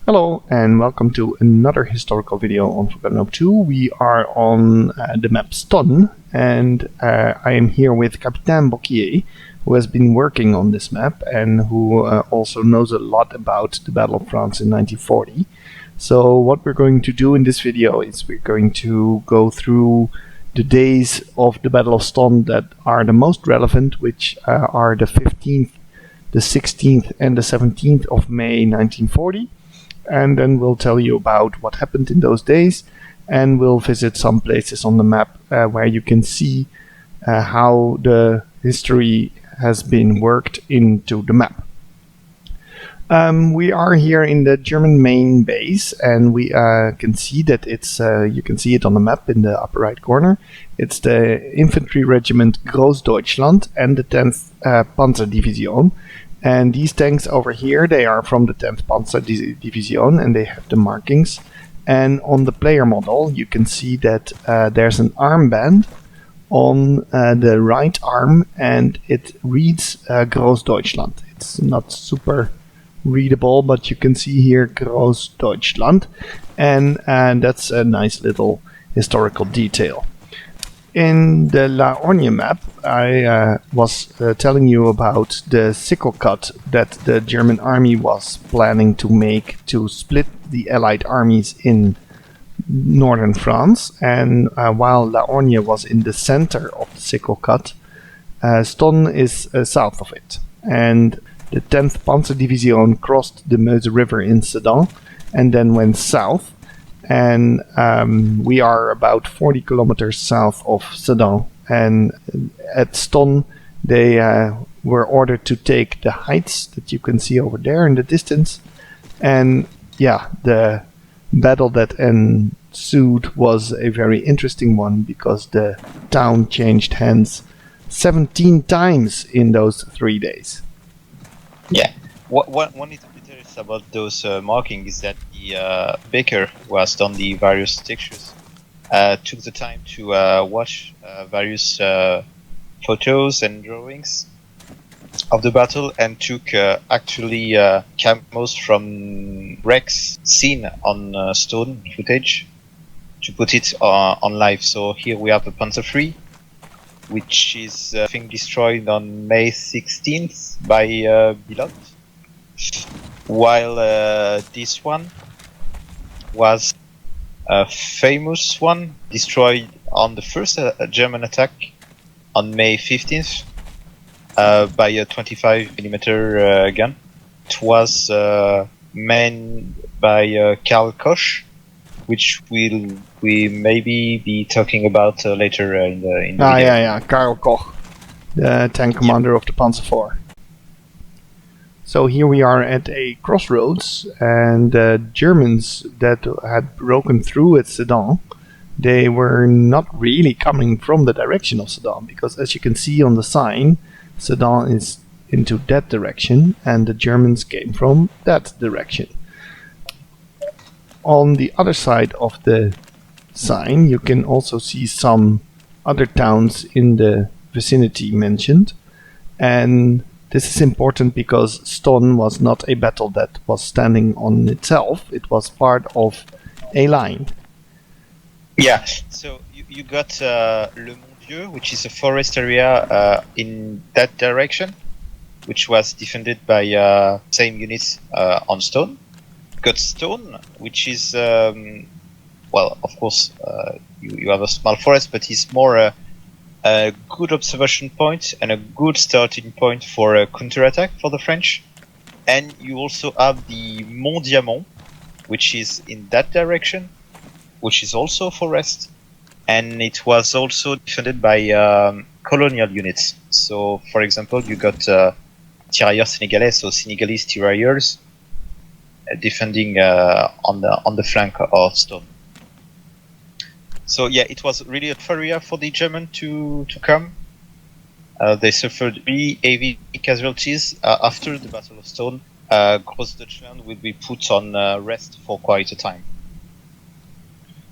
Hello and welcome to another historical video on Forgotten Hope 2. We are on the map Stonne, and I am here with Captain Bocquier, who has been working on this map and who also knows a lot about the Battle of France in 1940. So what we're going to do in this video is we're going to go through the days of the Battle of Stonne that are the most relevant, which are the 15th, the 16th and the 17th of May 1940. And then we'll tell you about what happened in those days, and we'll visit some places on the map where you can see how the history has been worked into the map. We are here in the German main base, and we can see that it's you can see it on the map in the upper right corner. It's the infantry regiment Großdeutschland and the 10th Panzerdivision. And these tanks over here, they are from the 10th Panzer Division, and they have the markings. And on the player model, you can see that there's an armband on the right arm, and it reads Großdeutschland. It's not super readable, but you can see here Großdeutschland, and that's a nice little historical detail. In the La Orgne map, I was telling you about the sickle cut that the German army was planning to make to split the Allied armies in northern France. And while La Orgne was in the center of the sickle cut, Stonne is south of it. And the 10th Panzer Division crossed the Meuse River in Sedan and then went south. And we are about 40 kilometers south of Sedan, and at Stonne they were ordered to take the heights that you can see over there in the distance. And yeah, the battle that ensued was a very interesting one, because the town changed hands 17 times in those 3 days. Yeah, one little detail about those markings is that the baker who has done the various textures took the time to watch various photos and drawings of the battle, and took actually camos from wrecks seen on Stonne footage to put it on live. So here we have the Panzer III, which is I think destroyed on May 16th by Bilot, while this one was a famous one destroyed on the first German attack on May 15th by a 25mm gun. It was manned by Karl Koch, which we maybe be talking about later in the video. Yeah, Karl Koch, the tank commander of the Panzer IV. So here we are at a crossroads, and the Germans that had broken through at Sedan, they were not really coming from the direction of Sedan, because as you can see on the sign, Sedan is into that direction, and the Germans came from that direction. On the other side of the sign, you can also see some other towns in the vicinity mentioned, and this is important because Stonne was not a battle that was standing on itself. It was part of a line. Yeah, so you got Le Mont-Vieux, which is a forest area in that direction, which was defended by same units on Stonne. You got Stonne, which is, well, of course, you have a small forest, but it's more a good observation point and a good starting point for a counterattack for the French. And you also have the Mont Diamant, which is in that direction, which is also forest, and it was also defended by colonial units. So, for example, you got tirailleurs sénégalais, so Senegalese tirailleurs, defending on the flank of Stonne. So yeah, it was really a area for the German to come. They suffered really heavy casualties after the Battle of Stonne. Großdeutschland will be put on rest for quite a time.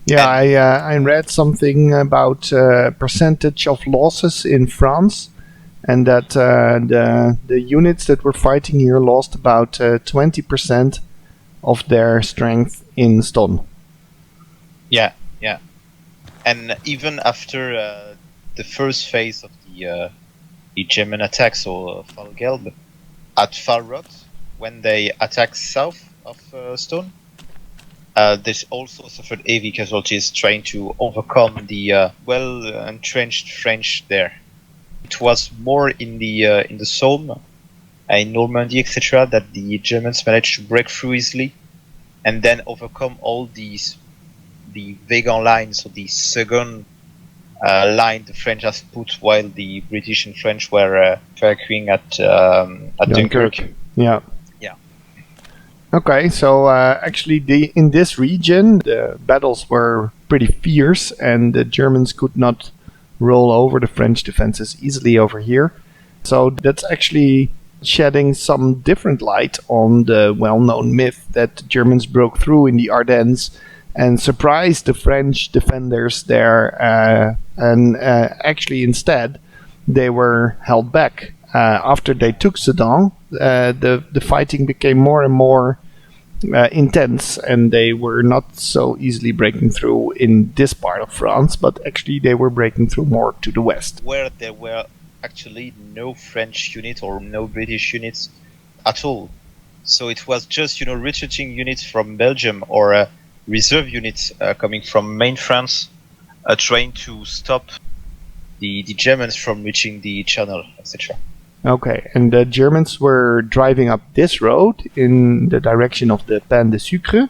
Yeah, I read something about percentage of losses in France, and that the units that were fighting here lost about 20% of their strength in Stonne. Yeah, yeah. And even after the first phase of the German attacks or Fallgelb at Falrot, when they attacked south of Stonne, they also suffered heavy casualties trying to overcome the well-entrenched French there. It was more in the Somme, in Normandy, etc., that the Germans managed to break through easily, and then overcome all the Vegan line, so the second line the French has put while the British and French were evacuating at Dunkirk. Yeah. Yeah. Okay, so actually, in this region, the battles were pretty fierce, and the Germans could not roll over the French defenses easily over here. So that's actually shedding some different light on the well-known myth that the Germans broke through in the Ardennes and surprised the French defenders there, and actually instead they were held back. After they took Sedan, the fighting became more and more intense, and they were not so easily breaking through in this part of France, but actually they were breaking through more to the west. Where there were actually no French unit or no British units at all. So it was just, retreating units from Belgium or reserve units coming from main France trying to stop the Germans from reaching the Channel, etc. Okay, and the Germans were driving up this road in the direction of the Pain de Sucre,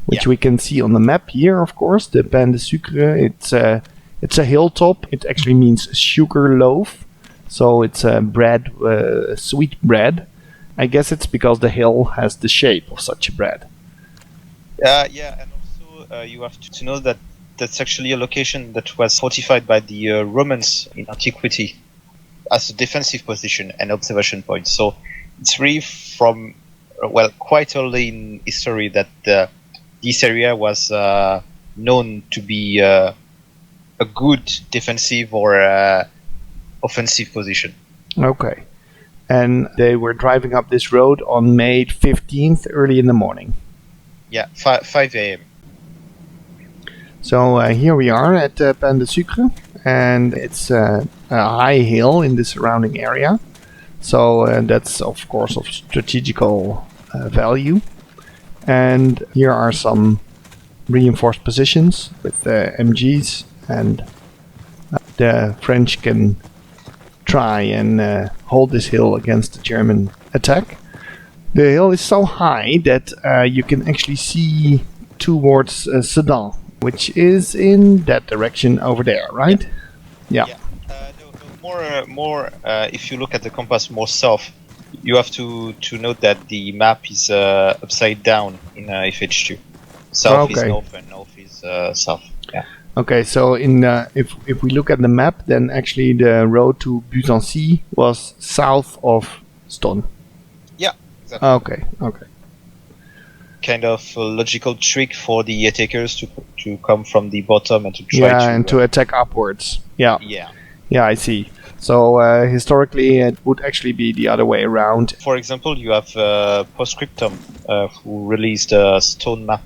which we can see on the map here, of course. The Pain de Sucre, it's a hilltop. It actually means sugar loaf. So it's bread, sweet bread. I guess it's because the hill has the shape of such a bread. Yeah, and also you have to know that that's actually a location that was fortified by the Romans in antiquity as a defensive position and observation point. So it's really from, quite early in history that this area was known to be a good defensive or offensive position. Okay. And they were driving up this road on May 15th, early in the morning. Yeah, 5 a.m. So here we are at Pain de Sucre, and it's a high hill in the surrounding area. So that's, of course, of strategical value. And here are some reinforced positions with MGs, and the French can try and hold this hill against the German attack. The hill is so high that you can actually see towards Sedan, which is in that direction over there, right? Yeah. No, more. If you look at the compass more south, you have to note that the map is upside down in FH2. South is north and north is south. Yeah. Okay, so if we look at the map, then actually the road to Busancy was south of Stonne. Yeah, exactly. Okay. Kind of a logical trick for the attackers to come from the bottom and to try to attack upwards. Yeah. Yeah, I see. So historically, it would actually be the other way around. For example, you have Postscriptum, who released a Stonne map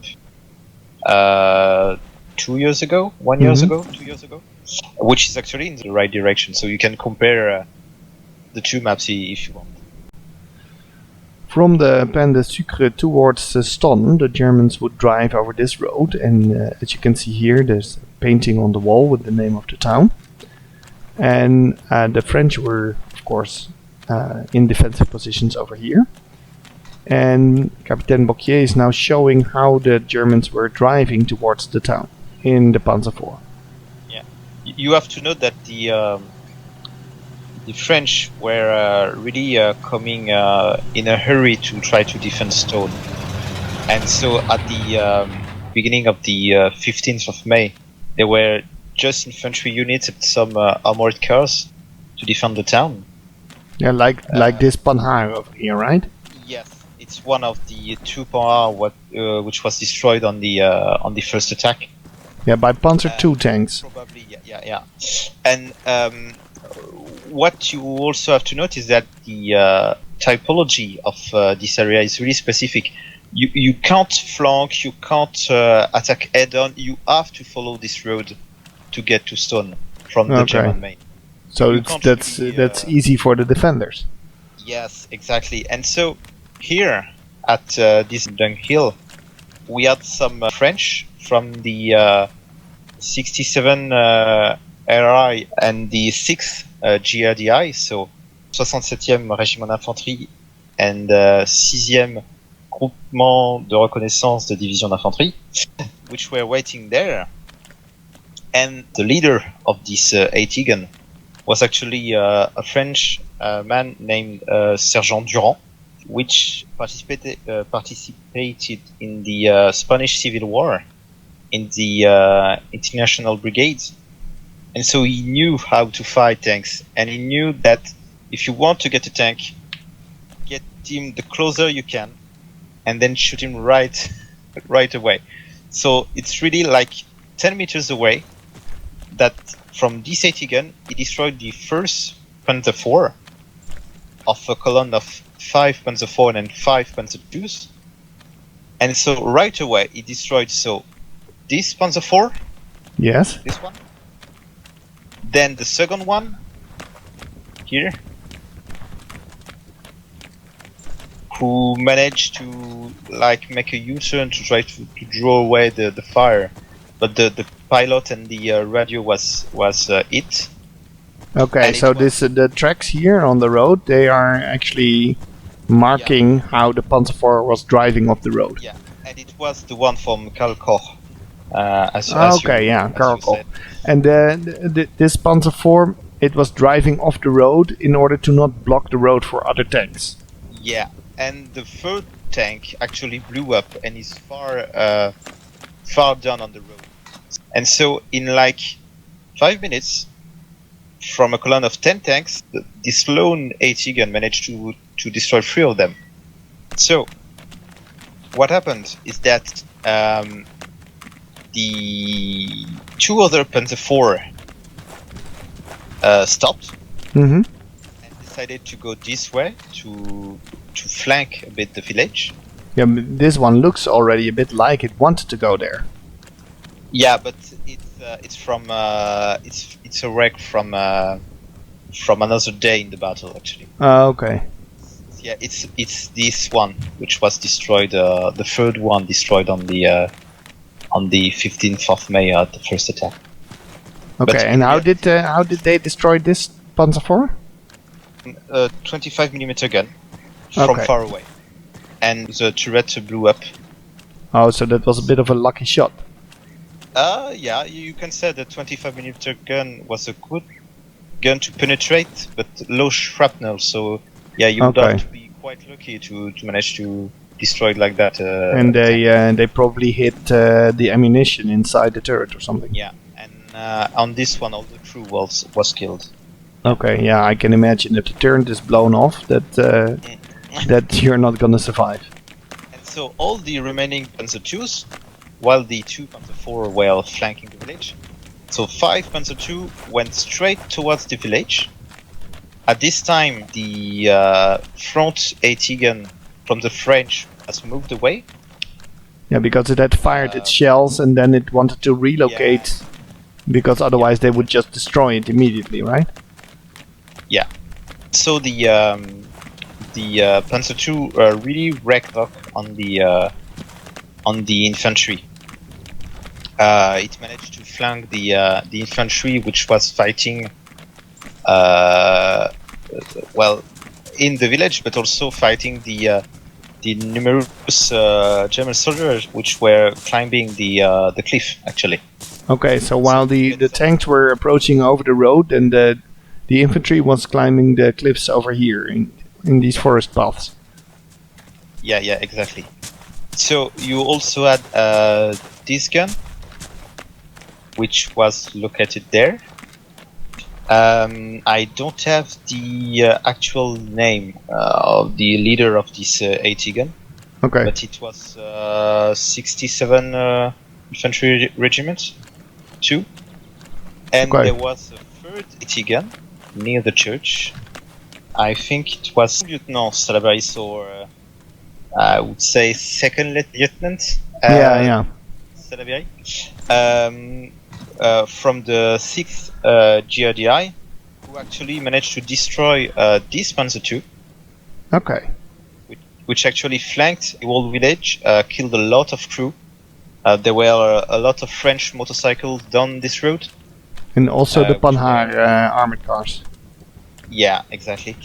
2 years ago, 1 year ago, 2 years ago, which is actually in the right direction. So you can compare the two maps if you want. From the Pain de Sucre towards Stonne, the Germans would drive over this road, and as you can see here, there's a painting on the wall with the name of the town. And the French were, of course, in defensive positions over here. And Captain Bocquier is now showing how the Germans were driving towards the town in the Panzer IV. Yeah, you have to note that the French were really coming in a hurry to try to defend Stonne, and so at the beginning of the 15th of May, there were just infantry units and some armored cars to defend the town. Yeah, like this Panhard over here, right? Yes, it's one of the two Panhard which was destroyed on the first attack. Yeah, by Panzer II tanks. Probably, yeah. And what you also have to note is that the typology of this area is really specific. you can't flank, you can't attack head-on. You have to follow this road to get to Stonne from the German main. So You can't really, that's easy for the defenders. Yes, exactly. And so here at this dung hill, we had some French from the 67 RI and the 6th GRDI, so 67e Régiment d'Infanterie and 6e Groupement de Reconnaissance de Division d'Infanterie, which were waiting there. And the leader of this Eitigen was actually a French man named Sergeant Durand, which participated in the Spanish Civil War in the International Brigades. And so he knew how to fight tanks, and he knew that if you want to get a tank, get him the closer you can, and then shoot him right away. So it's really like 10 meters away that from this Eitigen, he destroyed the first Panzer IV of a column of 5 Panzer IV and 5 Panzer IIs. And so right away, he destroyed this Panzer IV, Yes. this one, then the second one, here, who managed to like make a U-turn to try to draw away the fire, but the pilot and the radio was hit. Okay, And so this the tracks here on the road, they are actually marking how the Panzer IV was driving off the road. Yeah, and it was the one from Karl Koch. As Okay, you Karl Koch. said. And this Panzer IV, it was driving off the road in order to not block the road for other tanks. Yeah, and the third tank actually blew up and is far down on the road. And so in like 5 minutes, from a column of 10 tanks, this lone Eitigen managed to destroy 3 of them. So what happened is that the 2 other Panzer IV stopped and decided to go this way to flank a bit the village. Yeah, but this one looks already a bit like it wanted to go there. Yeah, but it's from it's a wreck from another day in the battle actually. Okay. Yeah, it's this one which was destroyed. The third one destroyed on the 15th of May at the first attack. Okay, But and how did they destroy this Panzer IV? 25mm gun from Okay. far away, and the turret blew up. Oh, so that was a bit of a lucky shot. Yeah, you can say the 25mm gun was a good gun to penetrate, but low shrapnel. So yeah, you would Okay. have to be quite lucky to manage to destroy it like that. And they probably hit the ammunition inside the turret or something. Yeah, and on this one, all the crew was killed. Okay, yeah, I can imagine if the turret is blown off, that you're not gonna survive. And so all the remaining Panzer IIs, while the 2 Panzer IV were flanking the village, so 5 Panzer II went straight towards the village. At this time, the front Eitigen from the French has moved away. Yeah, because it had fired its shells and then it wanted to relocate, because otherwise they would just destroy it immediately, right? Yeah. So the Panzer II really wrecked up on the infantry. It managed to flank the infantry, which was fighting, well, in the village, but also fighting the numerous German soldiers which were climbing the cliff, actually. Okay, so while the tanks were approaching over the road, and the infantry was climbing the cliffs over here in these forest paths. Yeah, exactly. So you also had this gun, which was located there. I don't have the actual name of the leader of this Eitigen, Okay. but it was 67 Infantry Regiment 2, and Okay. there was a third Eitigen near the church. I think it was Lieutenant Salabaris or I would say second lieutenant. Yeah. Salaberry, from the 6th GRDI, who actually managed to destroy this Panzer II, Okay. which actually flanked the whole village, killed a lot of crew. There were a lot of French motorcycles down this road. And also the Which Panhard armored cars. Yeah, exactly.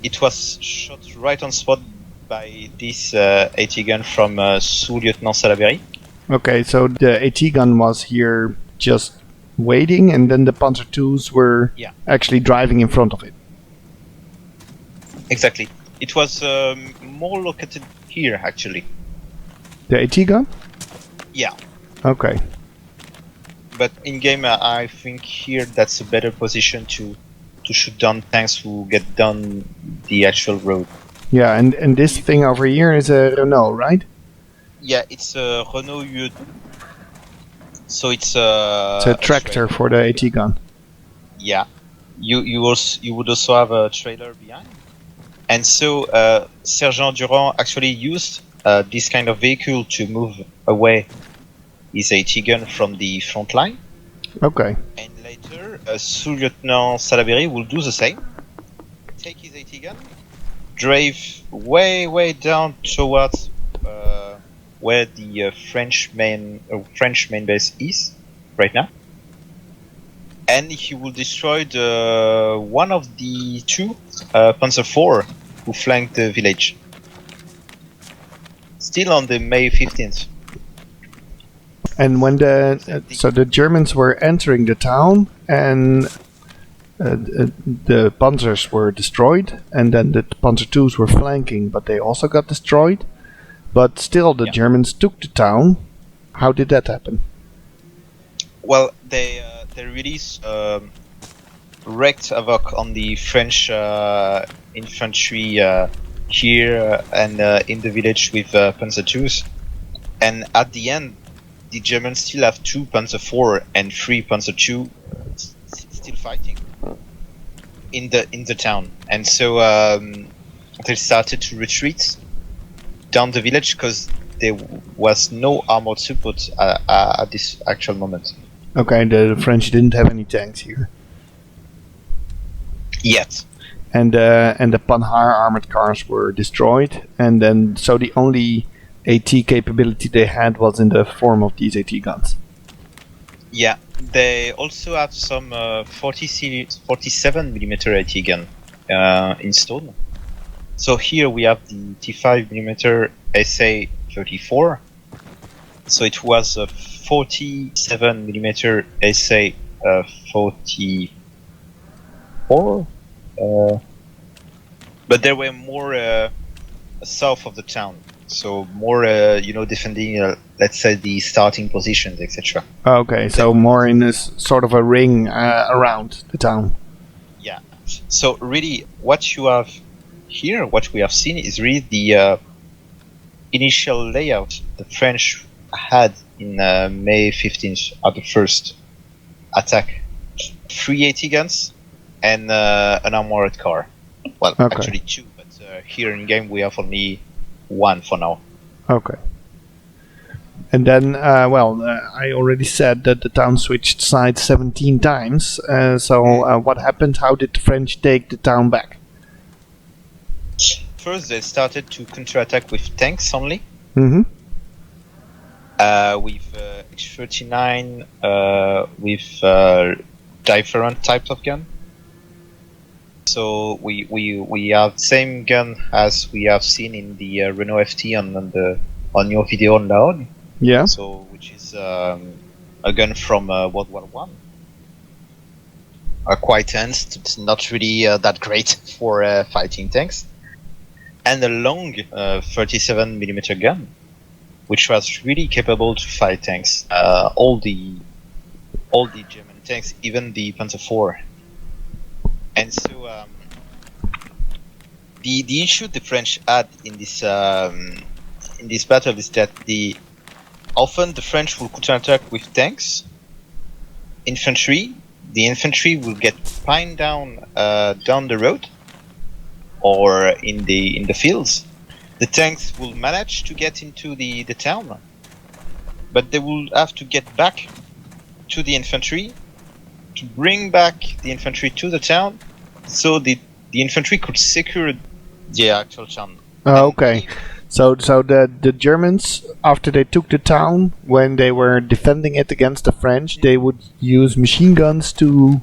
It was shot right on spot by this AT gun from sous-lieutenant Salaberry. Okay, so the AT gun was here just waiting, and then the Panzer IIs were actually driving in front of it. Exactly. It was more located here, actually. The AT gun? Yeah. Okay. But in game, I think here that's a better position to shoot down tanks who get down the actual road. Yeah, and this thing over here is a Renault, right? Yeah, it's a Renault UE. So it's a tractor for the AT gun. Yeah. You would also have a trailer behind. And so Sergeant Durand actually used this kind of vehicle to move away his AT gun from the front line. Okay. And later, Sous-Lieutenant Salaberry will do the same. Take his AT gun, drive way down towards where the French main base is right now, and he will destroy one of the two Panzer IV who flanked the village. Still on the May 15th. And when the Germans were entering the town, and the Panzers were destroyed, and then the Panzer IIs were flanking, but they also got destroyed. But still, the Germans took the town. How did that happen? Well, they really wreaked havoc on the French infantry here and in the village with Panzer IIs, and at the end, the Germans still have 2 Panzer IV and 3 Panzer II still fighting in the town, and so they started to retreat down the village because there was no armored support at this actual moment. Okay, the French didn't have any tanks here yet, and the Panhard armored cars were destroyed, and then so the only AT capability they had was in the form of these AT guns. Yeah, they also have some 47mm AT gun in Stonne. So here we have the T5mm SA-34. So it was a 47mm SA-44. But there were more south of the town. So more, defending, let's say, the starting positions, etc. Okay, so more in this sort of a ring around the town. Yeah. So really, what you have here, what we have seen, is really the initial layout the French had in May 15th at the first attack. 3 AT guns and an armored car. Well, actually 2, but here in game we have only 1 for now. Okay. And then, I already said that the town switched sides 17 times. So what happened? How did the French take the town back? First, they started to counterattack with tanks only. Mm-hmm. With H39, with different types of gun. So we have the same gun as we have seen in the Renault FT on your video on Laon. Yeah. So which is a gun from World War One. Quite tense. It's not really that great for fighting tanks. And a long 37mm gun, which was really capable to fight tanks. All the German tanks, even the Panzer IV. And so the issue the French had in this battle is that often the French will counterattack with tanks, infantry. The infantry will get pinned down the road or in the fields, the tanks will manage to get into the town, but they will have to get back to the infantry to bring back the infantry to the town, so the infantry could secure the actual town. Okay. So the Germans, after they took the town, when they were defending it against the French, they would use machine guns to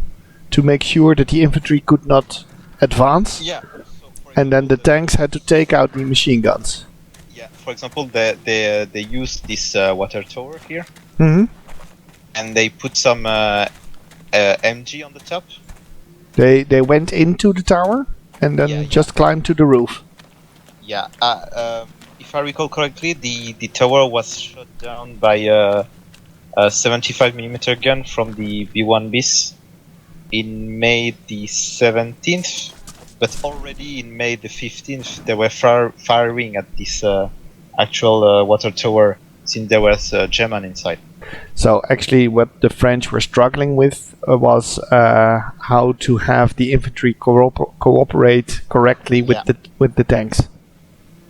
make sure that the infantry could not advance. Yeah. And then the tanks had to take out the machine guns. Yeah. For example, they used this water tower here, Mm-hmm. and they put some MG on the top. They went into the tower and then just climbed to the roof. Yeah. If I recall correctly, the tower was shot down by a 75mm gun from the B1Bs in May the 17th. But already in May the 15th, they were firing at this actual water tower, since there was German inside. So actually, what the French were struggling with was how to have the infantry cooperate correctly with the tanks.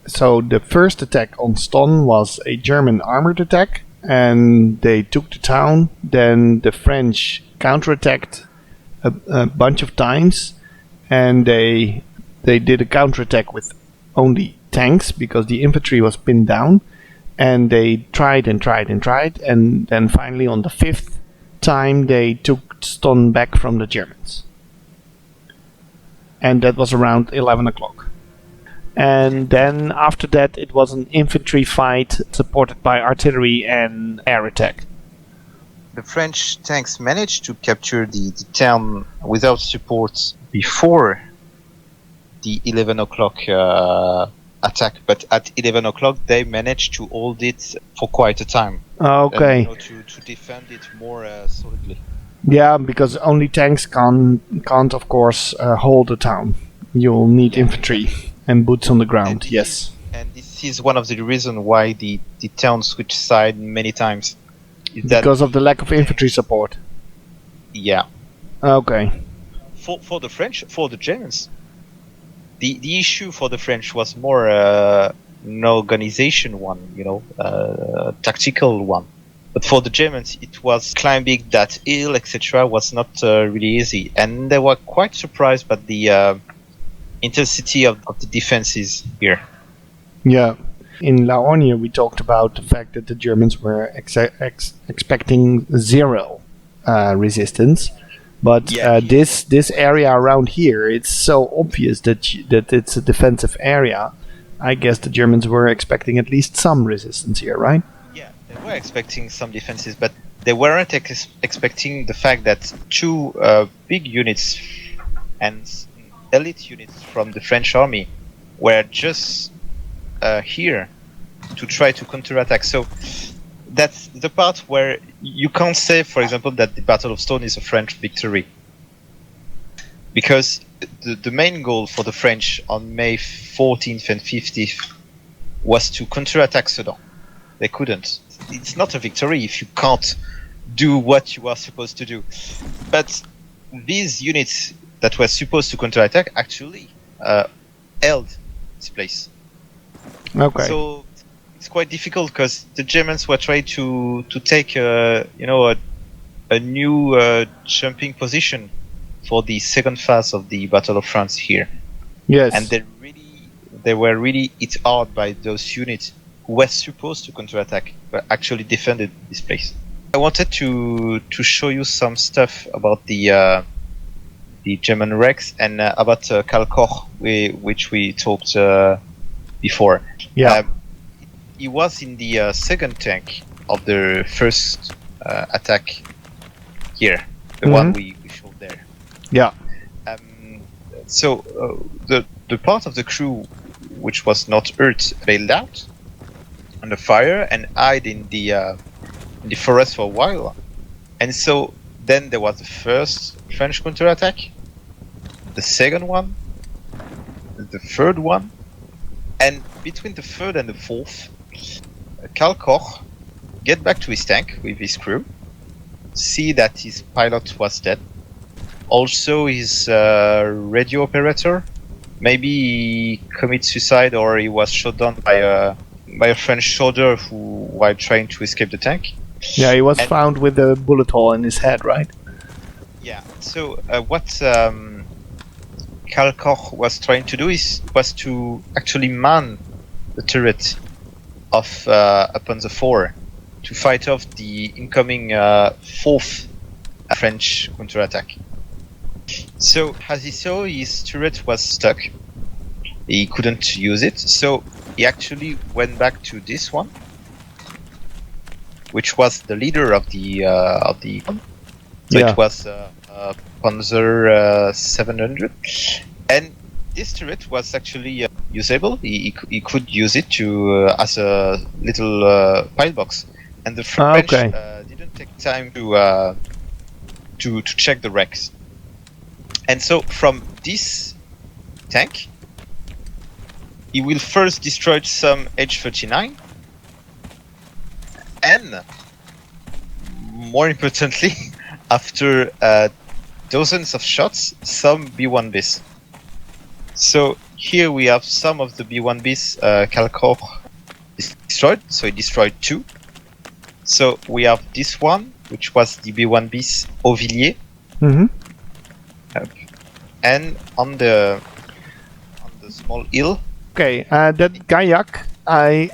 So the first attack on Stonne was a German armored attack, and they took the town. Then the French counterattacked a bunch of times, and they did a counterattack with only tanks because the infantry was pinned down. And they tried, and then finally on the 5th time they took Stonne back from the Germans. And that was around 11 o'clock. And then after that it was an infantry fight supported by artillery and air attack. The French tanks managed to capture the town without support before the 11 o'clock attack, but at 11 o'clock they managed to hold it for quite a time. Okay. To defend it more solidly. Yeah, because only tanks can't of course hold a town. You'll need infantry and boots on the ground. Yes. And this is one of the reasons why the town switched side many times. Because of the lack of infantry support. Yeah. Okay. For the French, for the Germans, the issue for the French was more an organization one, tactical one. But for the Germans, it was climbing that hill, etc., was not really easy, and they were quite surprised by the intensity of the defenses here. Yeah. In La Orne, we talked about the fact that the Germans were expecting zero resistance. But this area around here, it's so obvious that it's a defensive area. I guess the Germans were expecting at least some resistance here, right? Yeah, they were expecting some defenses, but they weren't expecting the fact that two big units and elite units from the French army were just here to try to counterattack. So that's the part where you can't say, for example, that the Battle of Stonne is a French victory. Because the main goal for the French on May 14th and 15th was to counterattack Sedan. They couldn't. It's not a victory if you can't do what you are supposed to do. But these units that were supposed to counterattack actually held this place. Okay. So it's quite difficult because the Germans were trying to take a new jumping position for the second phase of the Battle of France here. Yes. And they were really hit hard by those units who were supposed to counterattack, but actually defended this place. I wanted to show you some stuff about the German wrecks and about Kalkoch, which we talked before. Yeah. He was in the second tank of the first attack here, the one we showed there. Yeah. So the part of the crew which was not hurt bailed out under fire and hid in the forest for a while. And so then there was the first French counterattack, the second one, the third one, and between the third and the fourth, Kalkoch get back to his tank with his crew, see that his pilot was dead, also his radio operator maybe he committed suicide or he was shot down by a French soldier who while trying to escape the tank. Yeah, he was And- found with a bullet hole in his head, right? Yeah. So what Karl Koch was trying to do was to actually man the turret of Panzer IV to fight off the incoming fourth French counterattack. So as he saw, his turret was stuck. He couldn't use it, so he actually went back to this one, which was the leader of the. So Yeah. it was Panzer 700, and this turret was actually usable. He could use it to as a little pillbox, and the French okay. didn't take time to check the wrecks. And so from this tank, he will first destroy some H-39, and more importantly, after dozens of shots, some B-1Bs. So here we have some of the B-1Bs Karl Koch destroyed. So he destroyed 2. So we have this one, which was the B-1Bs Auvilliers. Mm-hmm. And on the small hill. Okay, that Gaillac, I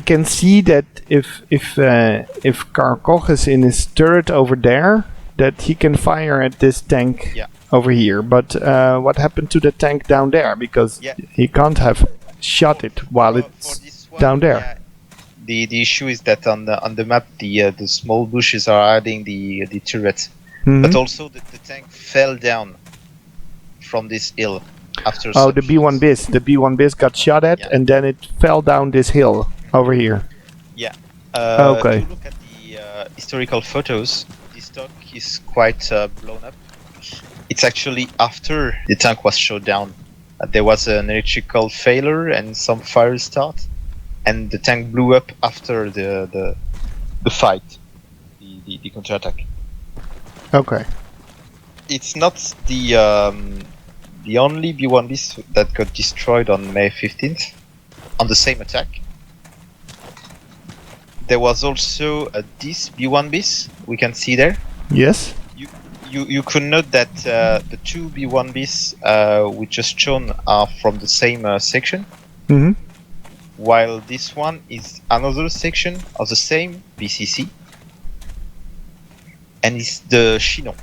can see that if Karl Koch is in his turret over there, that he can fire at this tank over here. But what happened to the tank down there? Because he can't have shot it while it's down there. Yeah. The issue is that on the map the small bushes are hiding the turret, but also the tank fell down from this hill after. Oh, the B-1Bs. The B-1Bs got shot at, and then it fell down this hill over here. Yeah. Okay. If you look at the historical photos, this tank is quite blown up. It's actually after the tank was shot down. There was an electrical failure and some fire start, and the tank blew up after the fight, the counterattack. Okay. It's not the only B-1Bs that got destroyed on May 15th on the same attack. There was also these B-1Bs we can see there. Yes. You could note that the 2 B-1Bs we just shown are from the same section, while this one is another section of the same BCC, and it's the Chinon.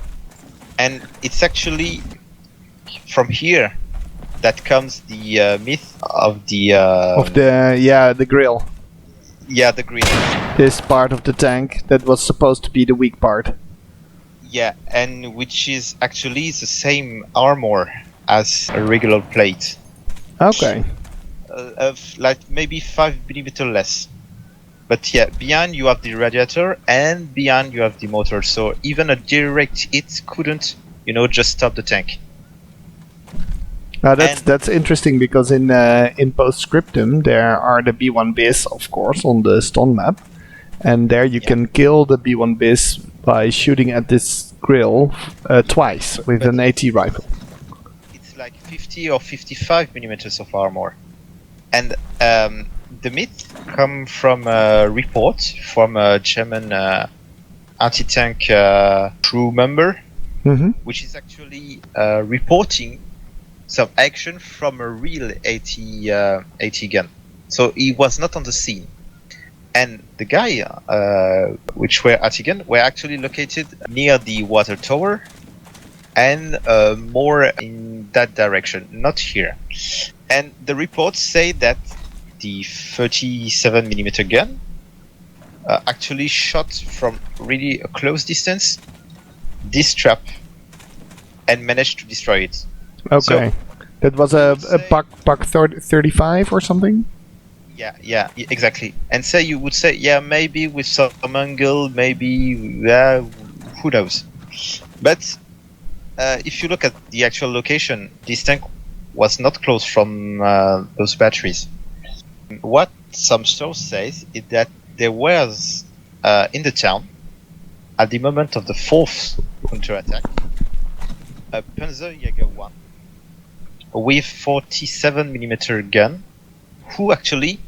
And it's actually from here that comes the myth of the the grill. Yeah, the grill. This part of the tank that was supposed to be the weak part. Yeah, and which is actually the same armor as a regular plate. Okay. Of like maybe 5mm less. But yeah, behind you have the radiator, and behind you have the motor. So even a direct hit couldn't, just stop the tank. That's interesting, because in Postscriptum there are the B-1Bs, of course, on the Stonne map, and there you can kill the B-1Bs by shooting at this grill twice with an AT rifle. It's like 50 or 55mm of armor, and the myth come from a report from a German anti-tank crew member, which is actually reporting some action from a real AT gun. So he was not on the scene. And the guy, which were AT gun, were actually located near the water tower and more in that direction, not here. And the reports say that the 37mm gun actually shot from really a close distance this trap and managed to destroy it. Okay. So, that was a Pak 35 or something? Yeah, exactly. And you would say, maybe with some angle, maybe, who knows. But if you look at the actual location, this tank was not close from those batteries. What some source says is that there was, in the town, at the moment of the 4th counterattack, a Panzerjäger 1, with 47mm gun, who actually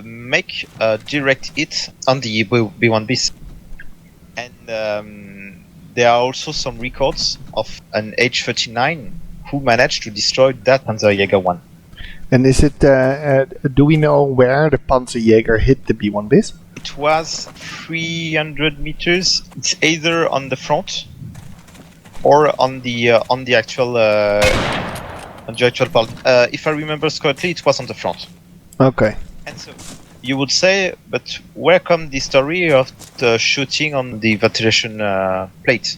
make a direct hit on the B1Bs. And there are also some records of an H-39 who managed to destroy that Panzerjäger 1. And is it? Do we know where the Panzerjäger hit the B1Bs? It was 300 meters. It's either on the front or on the actual part. If I remember correctly, it was on the front. Okay. And so you would say, but where come the story of the shooting on the ventilation plate?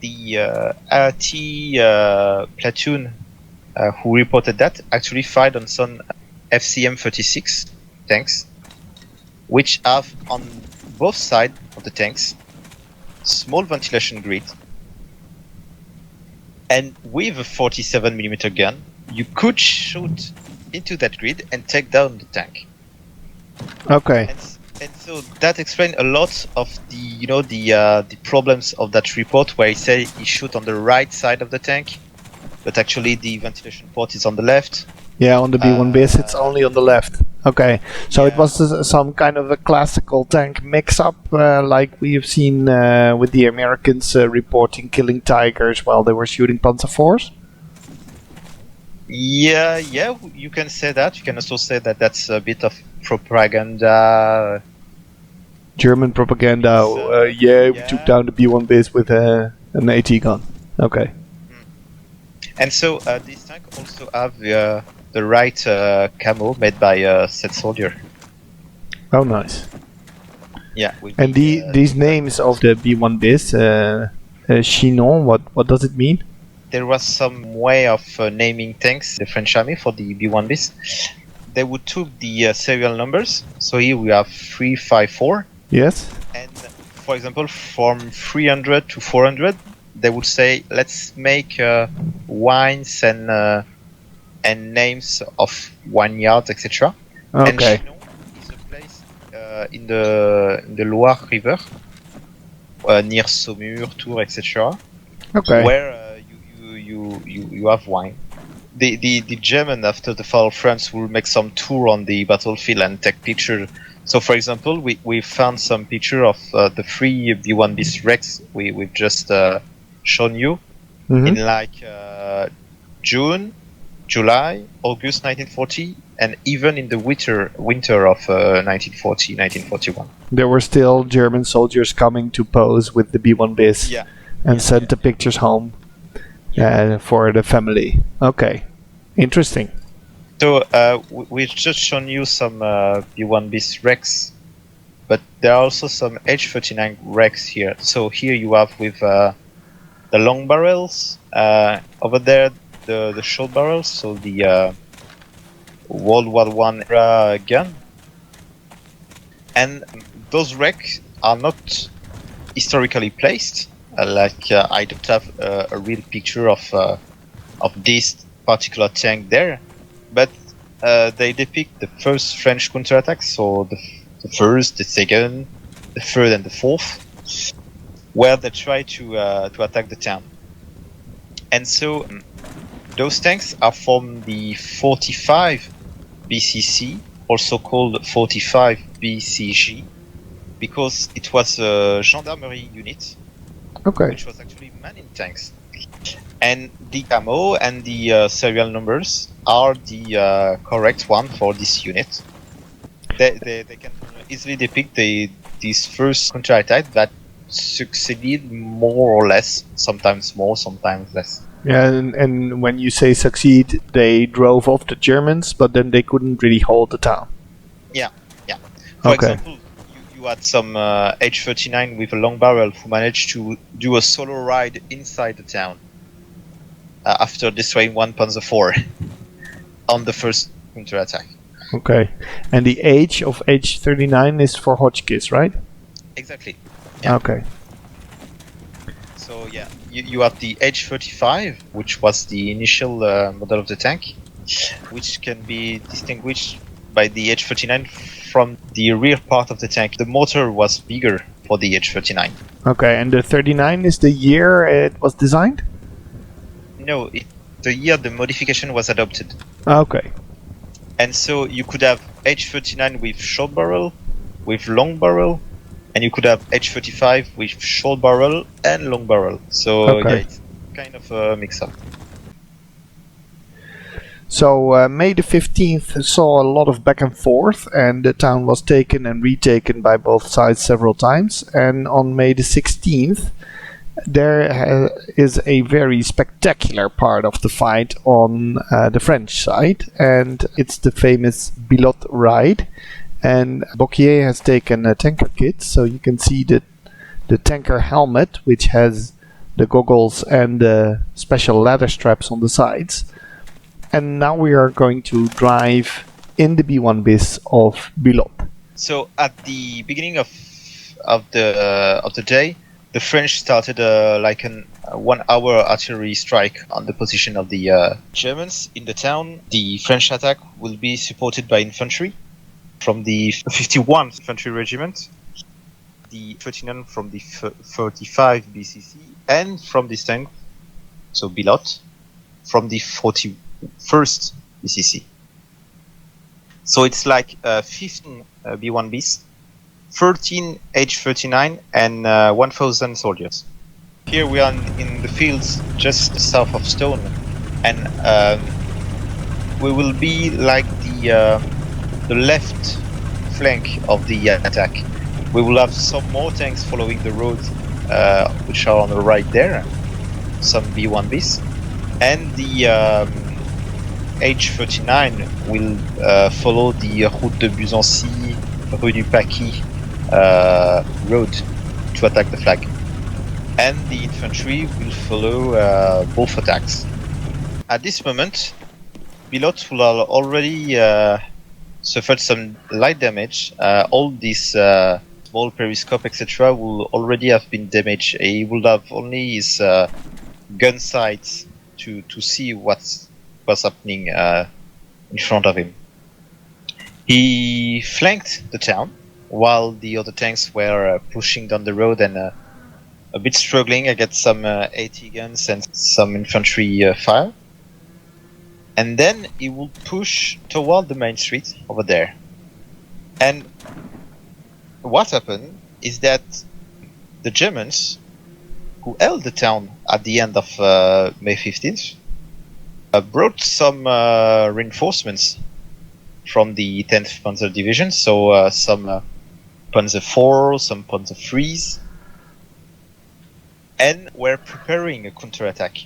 The RT platoon who reported that actually fired on some FCM-36 tanks, which have on both sides of the tanks small ventilation grid. And with a 47mm gun, you could shoot into that grid and take down the tank. Okay. And so that explains a lot of the the problems of that report, where he said he shoot on the right side of the tank, but actually the ventilation port is on the left. Yeah, on the B1Bs it's only on the left. Okay, so it was some kind of a classical tank mix-up, like we have seen with the Americans reporting killing Tigers while they were shooting Panzer IVs? Yeah, you can say that. You can also say that that's a bit of propaganda. German propaganda. We took down the B1Bs with an AT gun. Okay. And so this tank also have the right camo made by said soldier. Oh, nice. Yeah. And these names of the B1Bs, Chinon, what does it mean? There was some way of naming tanks, the French army, for the B1Bs. They would took the serial numbers. So here we have 354. Yes. And for example, from 300 to 400, they would say, let's make wines and names of vineyards, etc. Okay. And Chinon is a place in the Loire River, near Saumur, Tours, etc. Okay. Where you have wine. The German, after the fall of France, will make some tour on the battlefield and take picture. So, for example, we found some picture of the 3 B1Bs Rex we've just shown you in like June, July, August 1940, and even in the winter of 1940, 1941. There were still German soldiers coming to pose with the B1Bs and send the pictures home for the family. Okay, interesting. So we've just shown you some B1Bs Rex, but there are also some H-39 Rex here. So here you have with the long barrels, over there the short barrels, so the World War I era gun. And those Rex are not historically placed. I don't have a real picture of this particular tank there, but they depict the first French counterattack, so the first, the second, the third, and the fourth, where they try to attack the town. And so those tanks are from the 45 BCC, also called 45 BCG, because it was a gendarmerie unit. Okay. Which was actually manning tanks. And the camo and the serial numbers are the correct one for this unit. They can easily depict this first counterattack that succeeded more or less, sometimes more, sometimes less. Yeah, and when you say succeed, they drove off the Germans, but then they couldn't really hold the town. Yeah. For example, you had some H-39 with a long barrel who managed to do a solo ride inside the town after destroying one Panzer IV on the first counterattack. Okay, and the H of H-39 is for Hotchkiss, right? Exactly. Yeah. Okay. So yeah, you have the H-35, which was the initial model of the tank, which can be distinguished by the H-39 from the rear part of the tank. The motor was bigger for the H-39. Okay, and the 39 is the year it was designed? No, the year the modification was adopted. Okay. And so you could have H39 with short barrel, with long barrel, and you could have H35 with short barrel and long barrel. So Okay. yeah, it's kind of a mix-up. So May the 15th saw a lot of back and forth, and the town was taken and retaken by both sides several times. And on May the 16th, there is a very spectacular part of the fight on the French side, and it's the famous Bilot ride. And Bocquier has taken a tanker kit, so you can see the tanker helmet, which has the goggles and the special leather straps on the sides. And now we are going to drive in the B1 bis of Bilot. So at the beginning of the day, the French started like a 1 hour artillery strike on the position of the Germans in the town. The French attack will be supported by infantry from the 51st Infantry Regiment, the 39 from the 35 BCC, and from this tank, so Bilot, from the 41st BCC. So it's like 15 B1Bs, 13 H39, and 1,000 soldiers. Here we are in the fields just south of Stonne, and we will be like the left flank of the attack. We will have some more tanks following the road, which are on the right there, some B1Bs, and the H39 will follow the Route de Busancy, Rue du Paquis road to attack the flag. And the infantry will follow both attacks. At this moment, Bilot will already suffered some light damage. All these small periscope, etc., will already have been damaged. He will have only his gun sights to see what's happening in front of him. He flanked the town while the other tanks were pushing down the road and a bit struggling against some AT guns and some infantry fire. And then he will push toward the main street over there. And what happened is that the Germans, who held the town at the end of May 15th, brought some reinforcements from the 10th Panzer Division, so some Panzer IV, some Panzer IIIs, and were preparing a counterattack.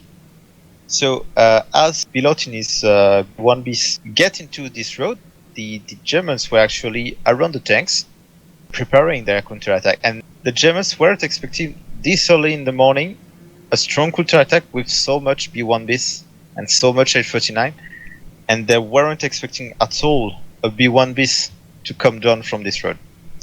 So as Bilot in his 1B get into this road, the Germans were actually around the tanks, preparing their counterattack. And the Germans weren't expecting this early in the morning a strong counterattack with so much B1Bs and so much H39, and they weren't expecting at all a B1Bs to come down from this road.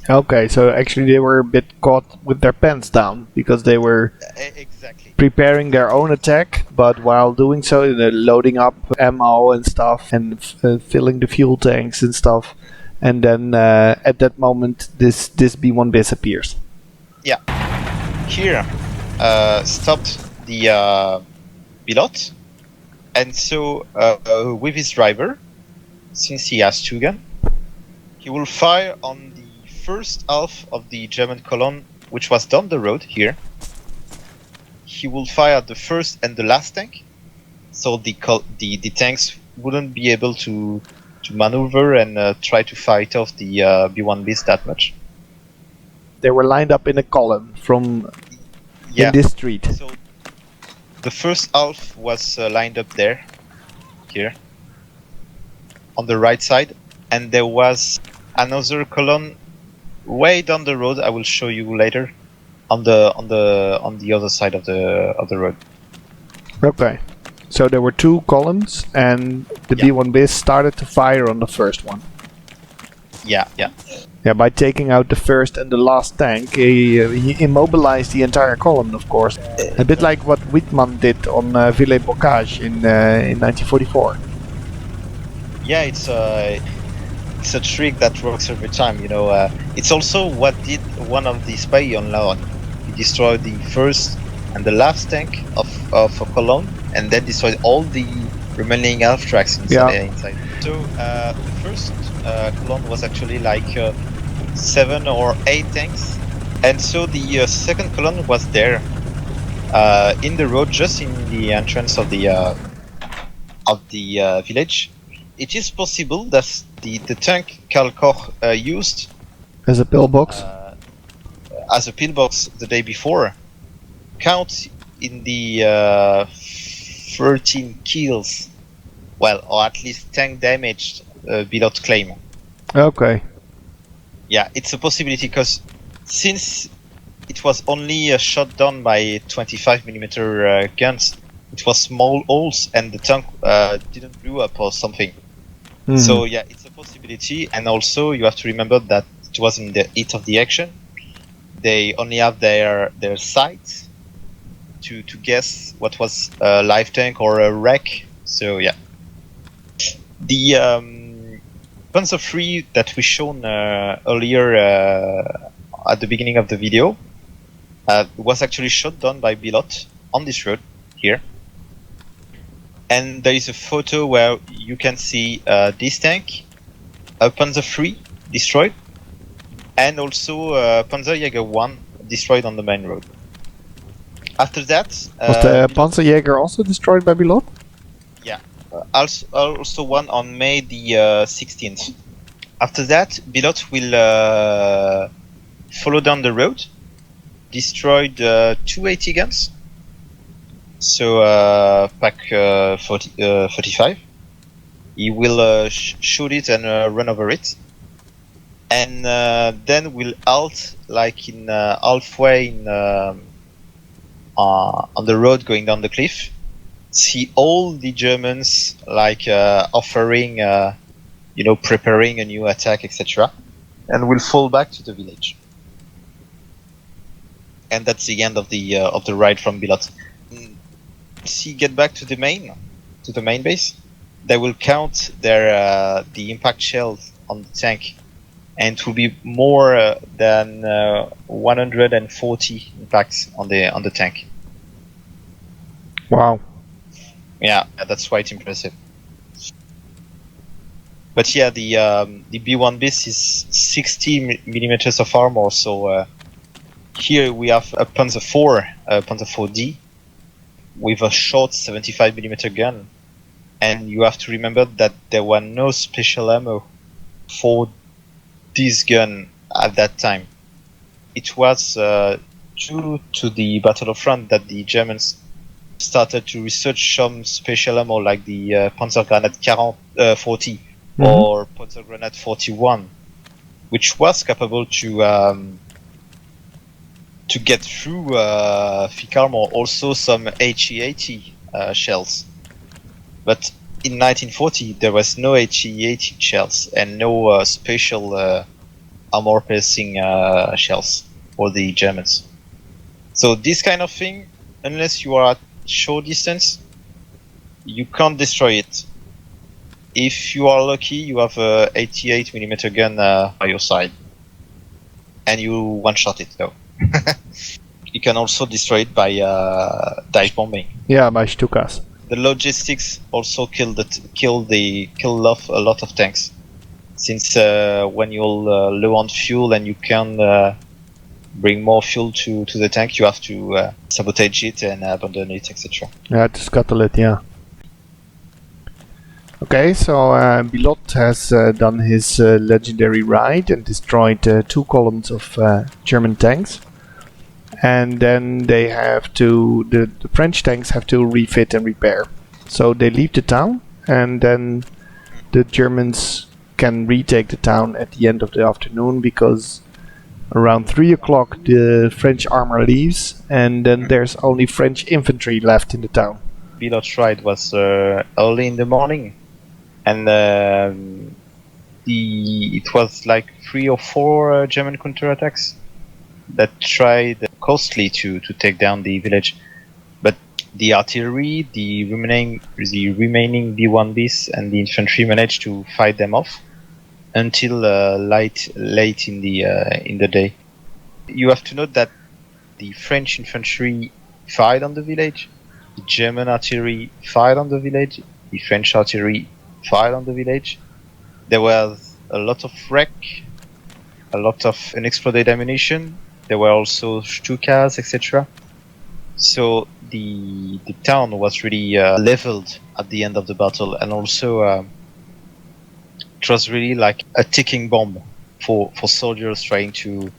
Okay, so actually they were a bit caught with their pants down because they were Exactly preparing their own attack, but while doing so, they're loading up ammo and stuff and filling the fuel tanks and stuff. And then at that moment, this B1 bis appears. Yeah. Here stopped the Bilot, and so with his driver, since he has two guns, he will fire on the first half of the German column, which was down the road here. He will fire at the first and the last tank, so the tanks wouldn't be able to maneuver and try to fight off the B1Bs that much. They were lined up in a column in this street. So the first half was lined up there, here, on the right side, and there was another column way down the road. I will show you later, on the other side of the road. Okay, so there were two columns, and the B1 bis started to fire on the first one. Yeah. Yeah, by taking out the first and the last tank, he immobilized the entire column, of course. A bit like what Wittmann did on Villers-Bocage in 1944. Yeah, it's a trick that works every time, you know. It's also what did one of the spy on Laon. He destroyed the first and the last tank of a column, and then destroyed all the remaining half tracks inside. So the first column was actually like 7 or 8 tanks, and so the second column was there in the road, just in the entrance of the village. It is possible that the tank Karl Koch used As a pillbox? As a pillbox the day before count in the 13 kills, well, or at least tank damaged Bilot claim. Okay. Yeah, it's a possibility, because since it was only shot down by 25mm guns, it was small holes and the tank didn't blow up or something. Mhm. So yeah, it's a possibility, and also you have to remember that it was in the heat of the action. They only have their sights to guess what was a live tank or a wreck. So yeah, the Panzer III that we shown earlier at the beginning of the video was actually shot down by Bilot on this road here. And there is a photo where you can see this tank, a Panzer III destroyed, and also Panzerjäger 1 destroyed on the main road. After that, Was the Panzerjäger also destroyed by Bilot? Yeah, also one on May the 16th. After that, Bilot will follow down the road, destroyed 280 guns, so pack 45. He will shoot it and run over it, and then will halt like in halfway in on the road going down the cliff. See all the Germans like offering, preparing a new attack, etc., and will fall back to the village. And that's the end of the ride from Bilot. See, get back to the main base. They will count their the impact shells on the tank, and it will be more than 140 impacts on the tank. Wow. Yeah, that's quite impressive. But yeah, the B1 bis is 60 millimeters of armor. So here we have a Panzer IV, Panzer IV-D, with a short 75mm gun, and you have to remember that there were no special ammo for this gun at that time. It was due to the Battle of France that the Germans started to research some special ammo like the Panzergranate 40 or Panzergranate 41, which was capable to get through thick armor, also some HE-80 shells. But in 1940 there was no HE-80 shells and no special armor-piercing shells for the Germans. So this kind of thing, unless you are at short distance, you can't destroy it. If you are lucky, you have a 88mm gun by your side, and you one-shot it though. You can also destroy it by dive bombing. Yeah, by Stukas. The logistics also killed off a lot of tanks, since when you're low on fuel and you can bring more fuel to the tank, you have to sabotage it and abandon it, etc. Yeah, to scuttle it, yeah. Okay, so Bilot has done his legendary ride and destroyed 2 columns of German tanks. And then they have to, the French tanks have to refit and repair. So they leave the town, and then the Germans can retake the town at the end of the afternoon, because around 3 o'clock the French armor leaves, and then there's only French infantry left in the town. Bilot's ride was early in the morning, and it was like 3 or 4 German counterattacks that tried costly to take down the village, but the artillery, the remaining B1 bis and the infantry managed to fight them off until late in the day. You have to note that the French infantry fired on the village. The German artillery fired on the village. The French artillery fired on the village. There was a lot of wreck, a lot of unexploded ammunition. There were also Stukas, etc. So the town was really leveled at the end of the battle, and also it was really like a ticking bomb for soldiers trying to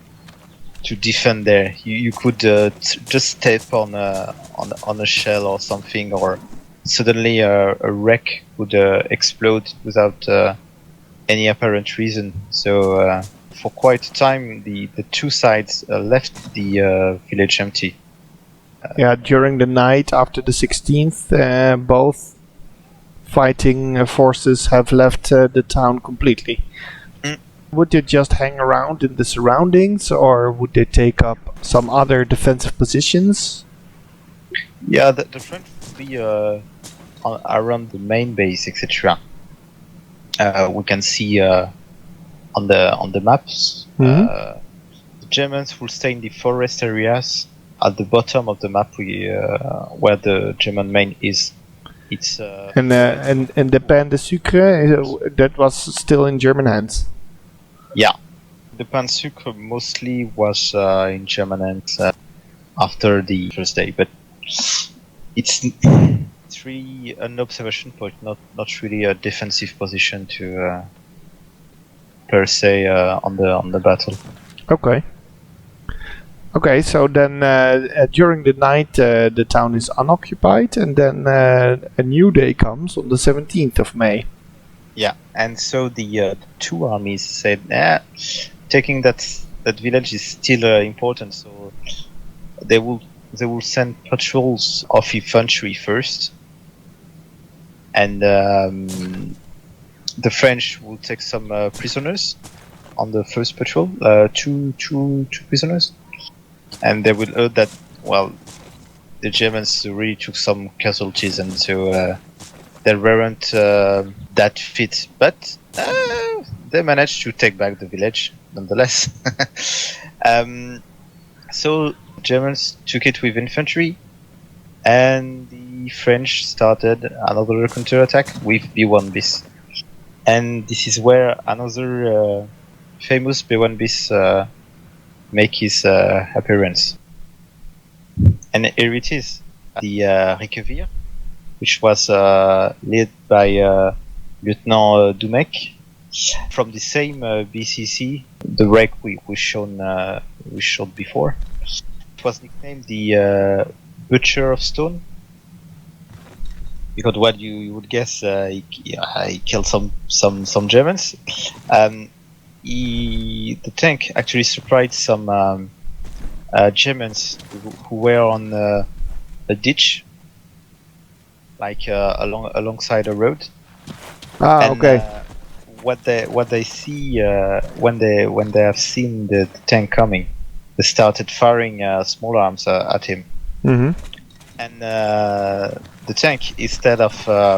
defend there. You could just step on a shell or something, or suddenly a wreck would explode without any apparent reason. So for quite a time, the two sides left the village empty. Yeah, during the night after the 16th, both fighting forces have left the town completely. Would they just hang around in the surroundings, or would they take up some other defensive positions? Yeah, the French would be around the main base, etc. We can see on the maps. The Germans will stay in the forest areas at the bottom of the map, where the German main is. It's and the Pain de Sucre, that was still in German hands. Yeah, the Pain de Sucre mostly was in German hands after the first day, but it's really an observation point, not really a defensive position to per se on the battle. Okay. Okay, so then during the night the town is unoccupied, and then a new day comes on the 17th of May. Yeah, and so the two armies said, taking that village is still important, so they will send patrols of infantry first, and the French will take some prisoners on the first patrol, two prisoners. And they will heard that, well, the Germans really took some casualties, and so they weren't that fit, but they managed to take back the village nonetheless. So Germans took it with infantry, and the French started another counterattack with B1 bis. And this is where another famous B1 bis make his appearance. And here it is, the Requevir, which was led by Lieutenant Dumek from the same BCC, the wreck we showed before. It was nicknamed the Butcher of Stonne, because what you would guess, he killed some Germans. The tank actually surprised some Germans who were on a ditch, like alongside a road. Okay. What they see when they have seen the tank coming, they started firing small arms at him. Mm-hmm. And the tank, instead of firing,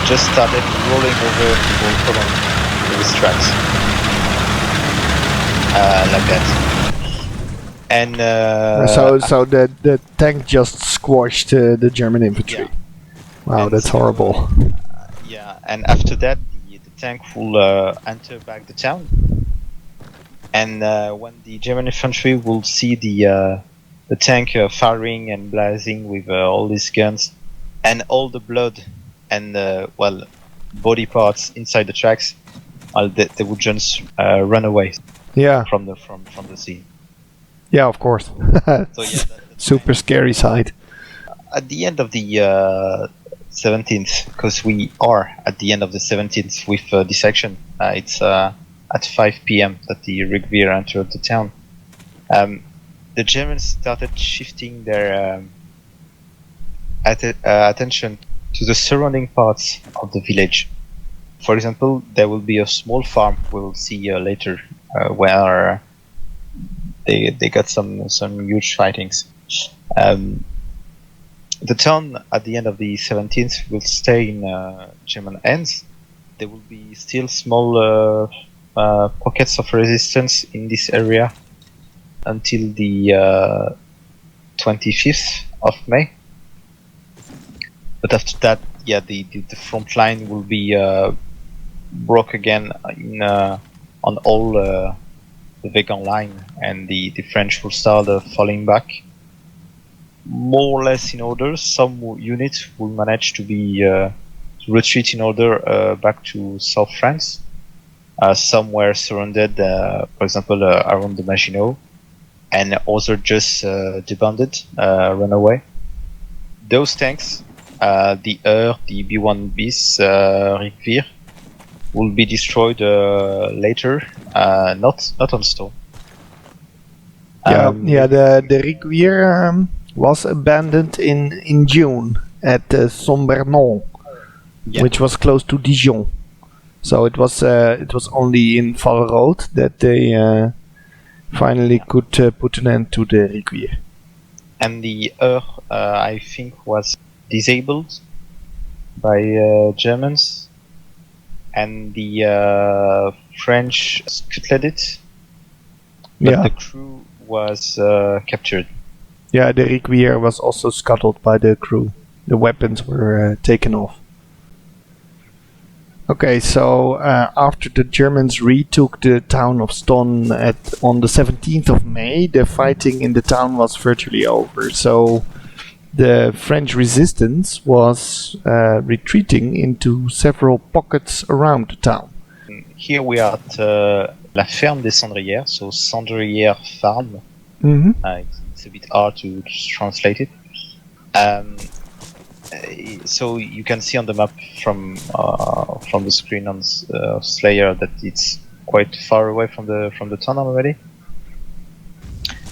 just started rolling over the whole column with his tracks, like that. And so the tank just squashed the German infantry. Yeah. Wow, And that's so, horrible. Yeah, and after that, the tank will enter back the town. And when the German infantry will see the tank firing and blazing with all these guns, and all the blood and body parts inside the tracks, they would just run away. Yeah. From the scene. Yeah, of course. So yeah, that's super scary sight. At the end of the 17th, because we are at the end of the 17th with this action, it's at 5 p.m. that the Requevir entered the town. The Germans started shifting their attention to the surrounding parts of the village. For example, there will be a small farm we'll see later, where they got some huge fightings. The town at the end of the 17th will stay in German hands. There will be still small pockets of resistance in this area, until the 25th of May. But after that, yeah, the front line will be broke again on all the Vegan line, and the French will start falling back more or less in order. Some units will manage to be to retreat in order back to South France. Some were surrounded, for example, around the Maginot, and others just debanded, run away. Those tanks, the the B1Bs, Require, will be destroyed later, not on Stonne. The Require was abandoned in June at Saint-Bernon, which was close to Dijon. So it was only in Vallerode that they finally could put an end to the Require. And the I think, was disabled by Germans, and the French scuttled it, but the crew was captured. Yeah, the Require was also scuttled by the crew. The weapons were taken off. Okay, so after the Germans retook the town of Stonne on the 17th of May, the fighting in the town was virtually over. So the French resistance was retreating into several pockets around the town. Here we are at La Ferme des Cendrières, so Cendrière Farm. It's a bit hard to translate it. So you can see on the map from the screen on Slayer that it's quite far away from the tunnel already.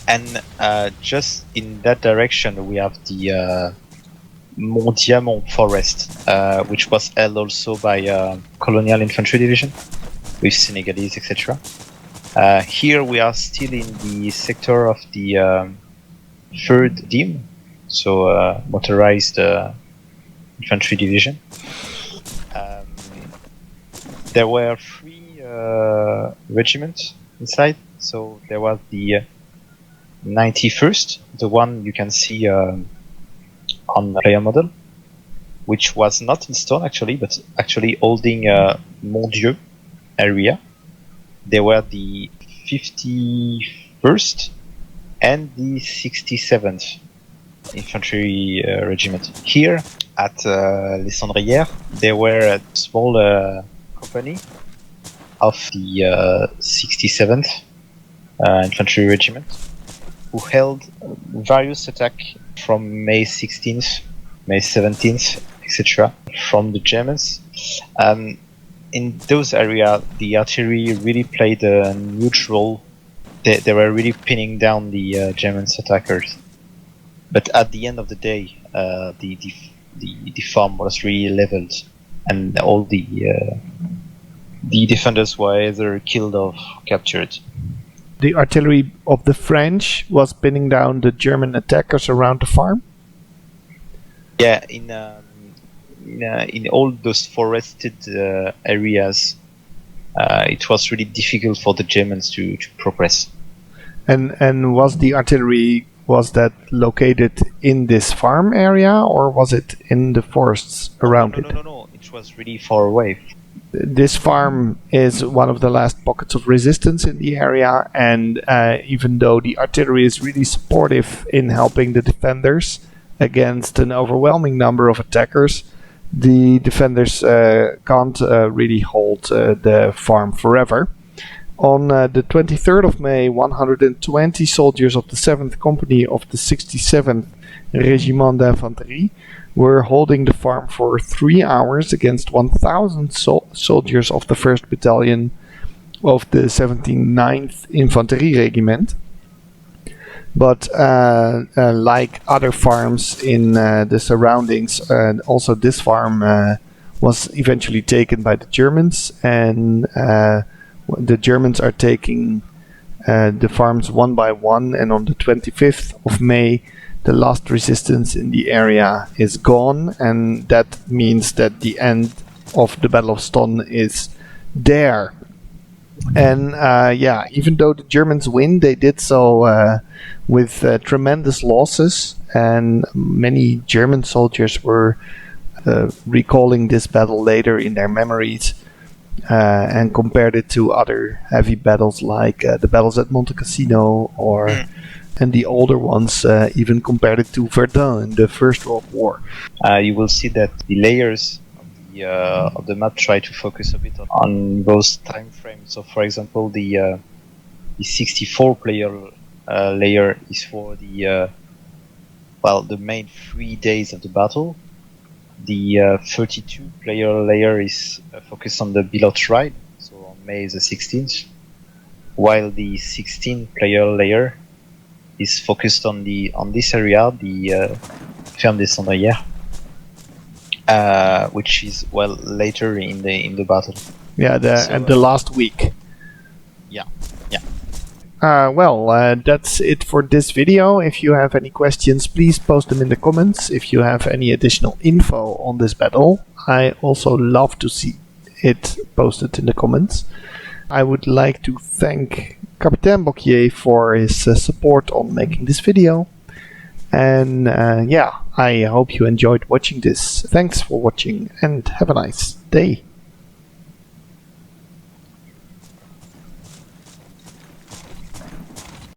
And just in that direction we have the Mont Diamant forest, which was held also by Colonial Infantry Division with Senegalese, etc. Here we are still in the sector of the 3rd DIM, so motorized infantry division. There were 3 regiments inside, so there was the 91st, the one you can see on the player model, which was not in Stonne actually, but actually holding Montdieu area. There were the 51st and the 67th infantry regiment. Here at Les Cendrières, there were a small company of the 67th infantry regiment who held various attacks from May 16th, May 17th, etc. from the Germans. In those areas, the artillery really played a huge role. They were really pinning down the German attackers. But at the end of the day, the farm was really leveled, and all the defenders were either killed or captured. The artillery of the French was pinning down the German attackers around the farm? Yeah, in all those forested areas, it was really difficult for the Germans to progress. And was the artillery, was that located in this farm area, or was it in the forests around it? No, it was really far away. This farm is one of the last pockets of resistance in the area, and even though the artillery is really supportive in helping the defenders against an overwhelming number of attackers, the defenders can't really hold the farm forever. On the 23rd of May, 120 soldiers of the 7th Company of the 67th Régiment d'Infanterie were holding the farm for 3 hours against 1,000 soldiers of the 1st Battalion of the 79th Infanterie Regiment. But like other farms in the surroundings, also this farm was eventually taken by the Germans, and the Germans are taking the farms one by one, and on the 25th of May the last resistance in the area is gone, and that means that the end of the Battle of Stonne is there. And yeah, even though the Germans win, they did so with tremendous losses, and many German soldiers were recalling this battle later in their memories and compared it to other heavy battles like the battles at Monte Cassino, or and the older ones even compared it to Verdun in the First World War. You will see that the layers of the map try to focus a bit on those time frames. So, for example, the 64 player layer is for the the main 3 days of the battle. The 32 player layer is focused on the Bilot Ride, so on May the 16th, while the 16 player layer is focused on this area, the Ferme des Cendrières, which is later in the battle. Yeah, the last week. Yeah. That's it for this video. If you have any questions, please post them in the comments. If you have any additional info on this battle, I also love to see it posted in the comments. I would like to thank Capitaine Bocquier for his support on making this video. And yeah, I hope you enjoyed watching this. Thanks for watching and have a nice day.